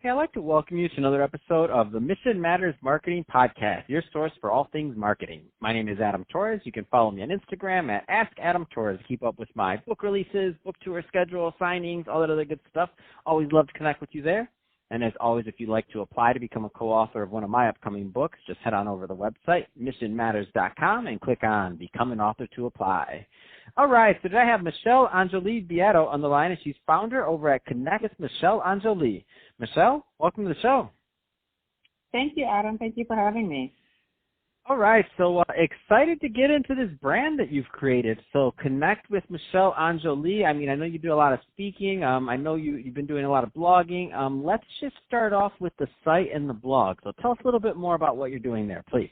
Hey, I'd like to welcome you to another episode of the Mission Matters Marketing Podcast, your source for all things marketing. My name is Adam Torres. You can follow me on Instagram at AskAdamTorres. Keep up with my book releases, book tour schedule, signings, all that other good stuff. Always love to connect with you there. And as always, if you'd like to apply to become a co-author of one of my upcoming books, just head on over to the website, missionmatters.com, and click on Become an Author to apply. All right, so today I have Michelle Enjoli Beato on the line, and she's founder over at Connect with Michelle Enjoli. Michelle, welcome to the show. Thank you, Adam. Thank you for having me. All right, so excited to get into this brand that you've created. So Connect with Michelle Enjoli. I mean, I know you do a lot of speaking. I know you've been doing a lot of blogging. Let's just start off with the site and the blog. So tell us a little bit more about what you're doing there, please.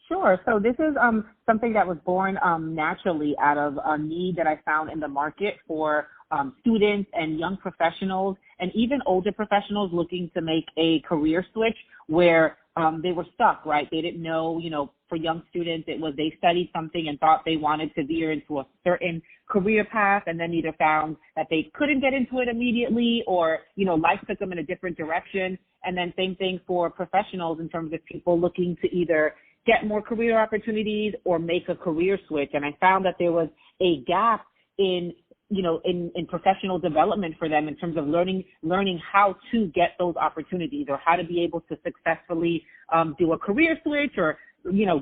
Sure. So this is something that was born naturally out of a need that I found in the market for students and young professionals and even older professionals looking to make a career switch where they were stuck, right? They didn't know, for young students, it was they studied something and thought they wanted to veer into a certain career path and then either found that they couldn't get into it immediately or, life took them in a different direction. And then same thing for professionals in terms of people looking to either get more career opportunities or make a career switch. And I found that there was a gap in professional development for them in terms of learning how to get those opportunities or how to be able to successfully do a career switch or,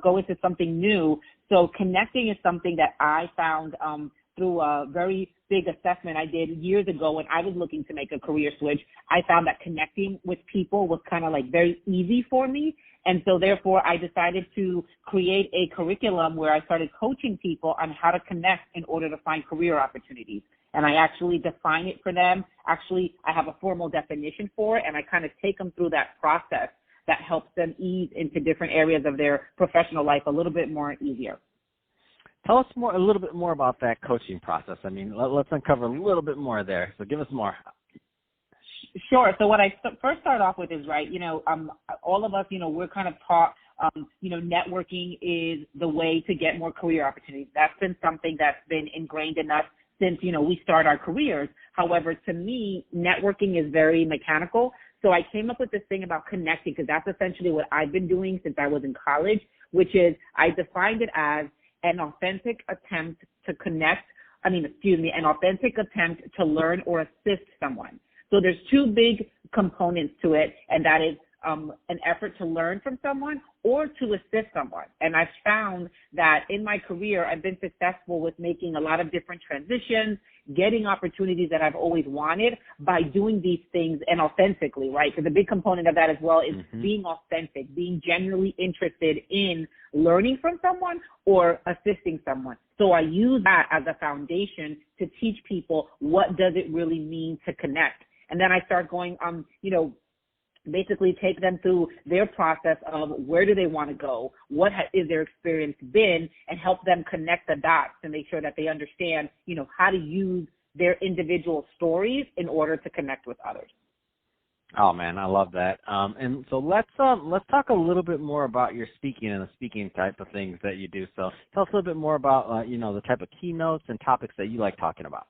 go into something new. So connecting is something that I found through a very big assessment I did years ago when I was looking to make a career switch. I found that connecting with people was kind of like very easy for me. And so therefore I decided to create a curriculum where I started coaching people on how to connect in order to find career opportunities. And I actually define it for them. Actually, I have a formal definition for it, and I kind of take them through that process that helps them ease into different areas of their professional life a little bit more easier. Tell us a little bit more about that coaching process. I mean, let's uncover a little bit more there. So give us more. Sure. So what I first start off with is, right, all of us, we're kind of taught, networking is the way to get more career opportunities. That's been something that's been ingrained in us since, we start our careers. However, to me, networking is very mechanical. So I came up with this thing about connecting because that's essentially what I've been doing since I was in college, which is I defined it as an authentic attempt to an authentic attempt to learn or assist someone. So there's two big components to it, and that is an effort to learn from someone or to assist someone. And I've found that in my career, I've been successful with making a lot of different transitions, getting opportunities that I've always wanted by doing these things and authentically, right? Because a big component of that as well is being authentic, being genuinely interested in learning from someone or assisting someone. So I use that as a foundation to teach people what does it really mean to connect. And then I start going, basically take them through their process of where do they want to go, what is their experience been, and help them connect the dots to make sure that they understand, how to use their individual stories in order to connect with others. Oh man, I love that. And so let's talk a little bit more about your speaking and the speaking type of things that you do. So tell us a little bit more about the type of keynotes and topics that you like talking about.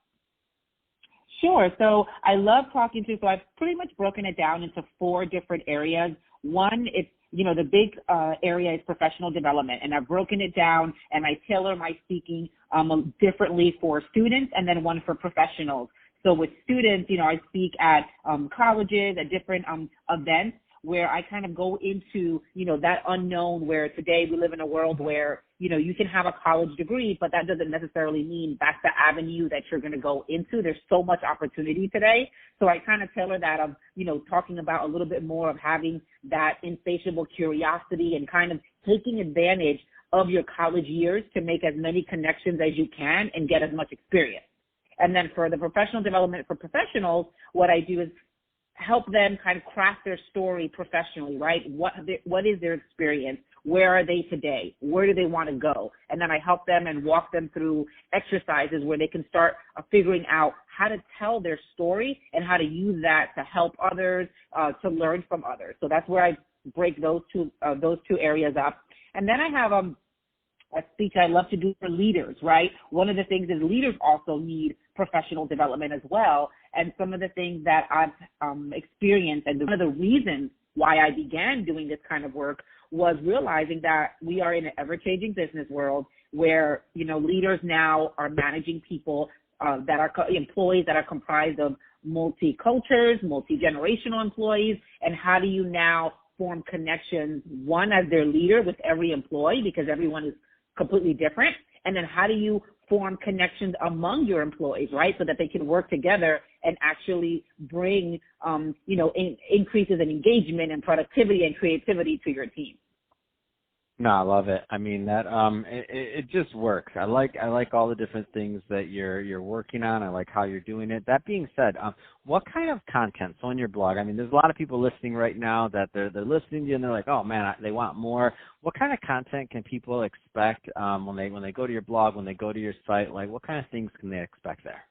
Sure. So I love talking to, so I've pretty much broken it down into 4 different areas. One, it's, the big area is professional development, and I've broken it down and I tailor my speaking differently for students and then one for professionals. So with students, I speak at colleges, at different events where I kind of go into, that unknown where today we live in a world where, you can have a college degree, but that doesn't necessarily mean that's the avenue that you're going to go into. There's so much opportunity today. So I kind of tailor that of, talking about a little bit more of having that insatiable curiosity and kind of taking advantage of your college years to make as many connections as you can and get as much experience. And then for the professional development for professionals, what I do is help them kind of craft their story professionally, right? What is their experience? Where are they today? Where do they want to go? And then I help them and walk them through exercises where they can start figuring out how to tell their story and how to use that to help others, to learn from others. So that's where I break those two areas up. And then I have a speech I love to do for leaders, right? One of the things is leaders also need professional development as well. And some of the things that I've experienced, and one of the reasons why I began doing this kind of work was realizing that we are in an ever-changing business world where, leaders now are managing people that are employees that are comprised of multi-cultures, multi-generational employees, and how do you now form connections, one, as their leader with every employee, because everyone is completely different, and then how do you form connections among your employees, right, so that they can work together and actually bring, increases in engagement and productivity and creativity to your team. No, I love it. I mean that it just works. I like all the different things that you're working on. I like how you're doing it. That being said, what kind of content? So on your blog, I mean, there's a lot of people listening right now that they're listening to you and they're like, oh man, they want more. What kind of content can people expect when they go to your blog, when they go to your site? Like, what kind of things can they expect there?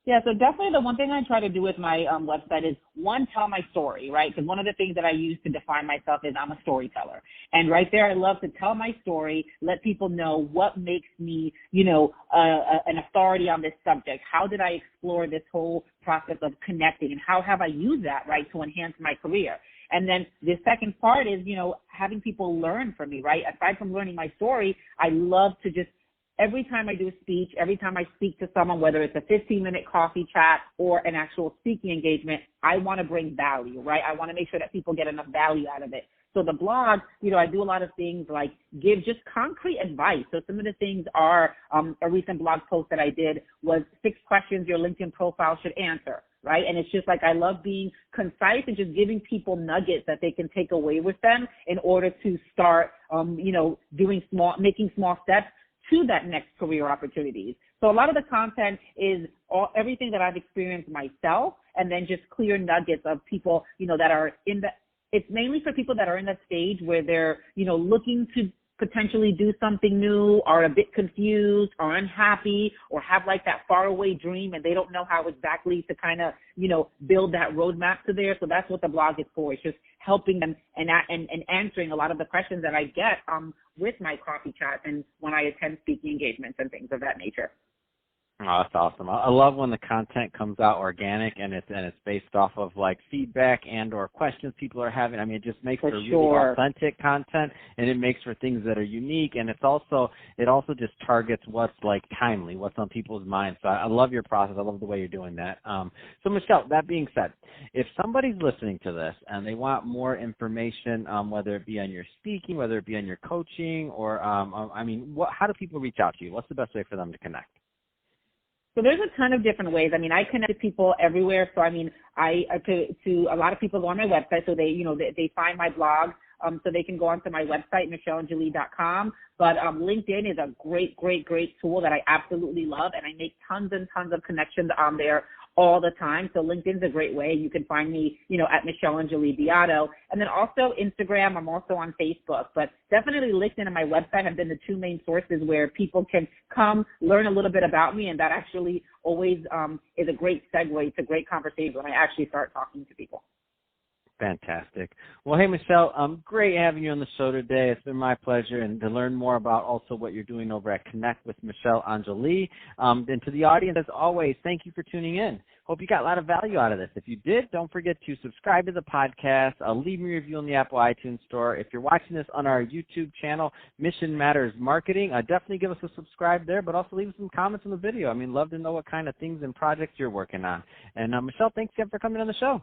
Yeah, so definitely the one thing I try to do with my website is, one, tell my story, right? Because one of the things that I use to define myself is I'm a storyteller. And right there, I love to tell my story, let people know what makes me, an authority on this subject. How did I explore this whole process of connecting, and how have I used that, right, to enhance my career? And then the second part is, having people learn from me, right? Aside from learning my story, I love to just, every time I do a speech, every time I speak to someone, whether it's a 15-minute coffee chat or an actual speaking engagement, I want to bring value, right? I want to make sure that people get enough value out of it. So the blog, I do a lot of things like give just concrete advice. So some of the things are, a recent blog post that I did was 6 questions your LinkedIn profile should answer, right? And it's just like, I love being concise and just giving people nuggets that they can take away with them in order to start, making small steps to that next career opportunities. So a lot of the content is everything that I've experienced myself, and then just clear nuggets of people, that are it's mainly for people that are in that stage where they're, looking to potentially do something new, are a bit confused or unhappy, or have like that faraway dream and they don't know how exactly to kind of, build that roadmap to there. So that's what the blog is for. It's just helping them and answering a lot of the questions that I get with my coffee chat and when I attend speaking engagements and things of that nature. Oh, that's awesome. I love when the content comes out organic and it's based off of like feedback and or questions people are having. I mean, it just makes for really authentic content, and it makes for things that are unique, and it also just targets what's like timely, what's on people's minds. So I love your process. I love the way you're doing that. So Michelle, that being said, if somebody's listening to this and they want more information, whether it be on your speaking, whether it be on your coaching, or how do people reach out to you? What's the best way for them to connect? So there's a ton of different ways. I mean, I connect with people everywhere. So I mean, to a lot of people go on my website, so they find my blog, so they can go onto my website, michellenjoli.com. But LinkedIn is a great tool that I absolutely love, and I make tons and tons of connections on there all the time. So LinkedIn's a great way. You can find me, at Michelle Enjoli Beato. And then also Instagram. I'm also on Facebook. But definitely LinkedIn and my website have been the 2 main sources where people can come learn a little bit about me. And that actually always is a great segue to great conversation when I actually start talking to people. Fantastic. Well, hey, Michelle, great having you on the show today. It's been my pleasure, and to learn more about also what you're doing over at Connect with Michelle Enjoli. And to the audience, as always, thank you for tuning in. Hope you got a lot of value out of this. If you did, don't forget to subscribe to the podcast. Leave me a review on the Apple iTunes Store. If you're watching this on our YouTube channel, Mission Matters Marketing, definitely give us a subscribe there, but also leave us some comments on the video. I mean, love to know what kind of things and projects you're working on. And Michelle, thanks again for coming on the show.